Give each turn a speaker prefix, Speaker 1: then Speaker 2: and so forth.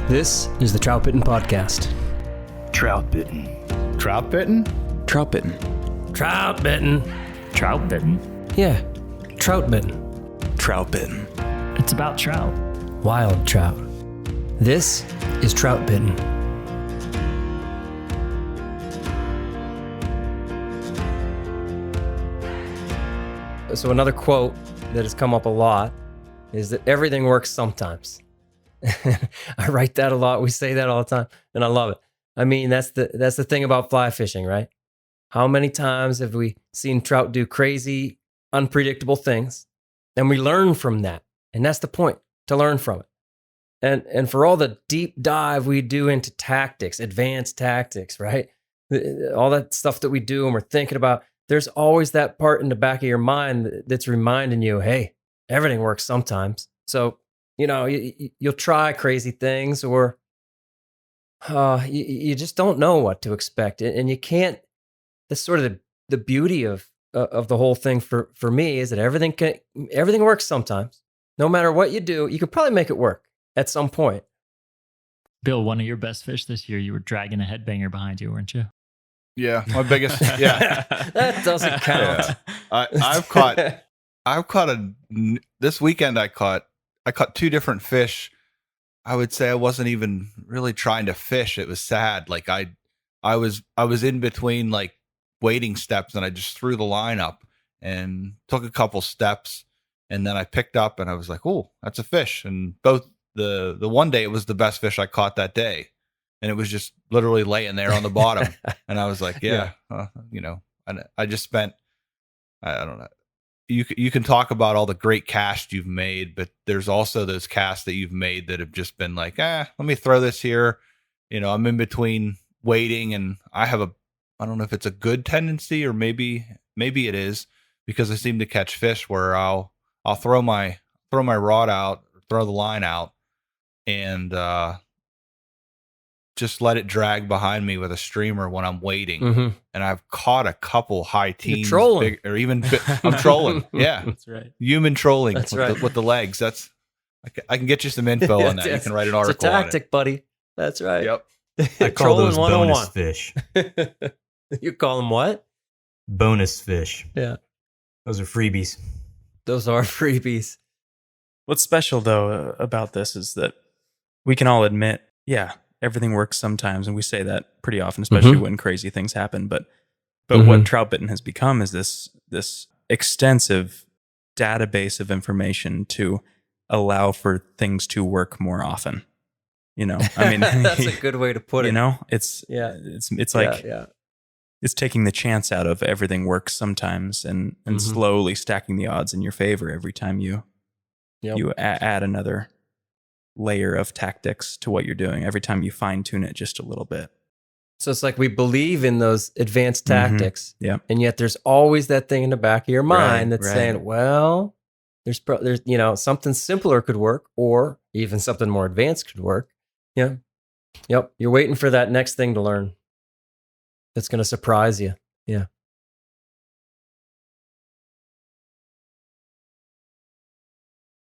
Speaker 1: This is the Troutbitten Podcast.
Speaker 2: Troutbitten.
Speaker 3: Troutbitten?
Speaker 2: Troutbitten.
Speaker 1: Troutbitten.
Speaker 2: Troutbitten.
Speaker 1: Yeah, Troutbitten.
Speaker 2: Troutbitten.
Speaker 4: It's about trout.
Speaker 1: Wild trout. This is Troutbitten. So another quote that has come up a lot is that everything works sometimes. I write that a lot. We say that all the time, and I love it. I mean, that's the thing about fly fishing, right? How many times have we seen trout do crazy, unpredictable things, and we learn from that? And that's the point, to learn from it. And for all the deep dive we do into tactics, advanced tactics, right? All that stuff that we do and we're thinking about, there's always that part in the back of your mind that's reminding you, hey, everything works sometimes. So, you know, you'll try crazy things, or you just don't know what to expect. And you can't, that's sort of the beauty of the whole thing for me, is that everything works sometimes. No matter what you do, you could probably make it work at some point.
Speaker 4: Bill, one of your best fish this year, you were dragging a headbanger behind you, weren't you?
Speaker 3: Yeah, my biggest. Yeah,
Speaker 1: That doesn't count.
Speaker 3: Yeah. I've caught this weekend. I caught two different fish. I would say I wasn't even really trying to fish. It was sad. Like I was in between like waiting steps, and I just threw the line up and took a couple steps, and then I picked up and I was like, oh, that's a fish. And both the one day, it was the best fish I caught that day. And it was just literally laying there on the bottom. And I was like, I just spent, I don't know. You can talk about all the great casts you've made, but there's also those casts that you've made that have just been like, let me throw this here. You know, I'm in between waiting, and I don't know if it's a good tendency, or maybe it is, because I seem to catch fish where I'll throw my rod out, throw the line out, and just let it drag behind me with a streamer when I'm waiting. Mm-hmm. And I've caught a couple high teens,
Speaker 1: trolling.
Speaker 3: I'm trolling. Yeah,
Speaker 4: That's right.
Speaker 3: Human trolling.
Speaker 1: That's
Speaker 3: with
Speaker 1: right.
Speaker 3: with the legs. I can get you some info on that. You can write an article.
Speaker 1: It's a tactic, buddy. That's right.
Speaker 3: Yep.
Speaker 5: I call those bonus fish.
Speaker 1: You call them what?
Speaker 5: Bonus fish.
Speaker 1: Yeah.
Speaker 5: Those are freebies.
Speaker 1: Those are freebies.
Speaker 6: What's special, though, about this is that we can all admit, everything works sometimes, and we say that pretty often, especially when crazy things happen. But what Troutbitten has become is this extensive database of information to allow for things to work more often. You know, I mean,
Speaker 1: that's a good way to put it.
Speaker 6: You know, it's like it's taking the chance out of everything works sometimes, and slowly stacking the odds in your favor every time you add another layer of tactics to what you're doing, every time you fine tune it just a little bit.
Speaker 1: So it's like we believe in those advanced tactics, and yet there's always that thing in the back of your mind that's saying, well, there's something simpler could work, or even something more advanced could work. Yeah. Yep. You're waiting for that next thing to learn that's going to surprise you. Yeah.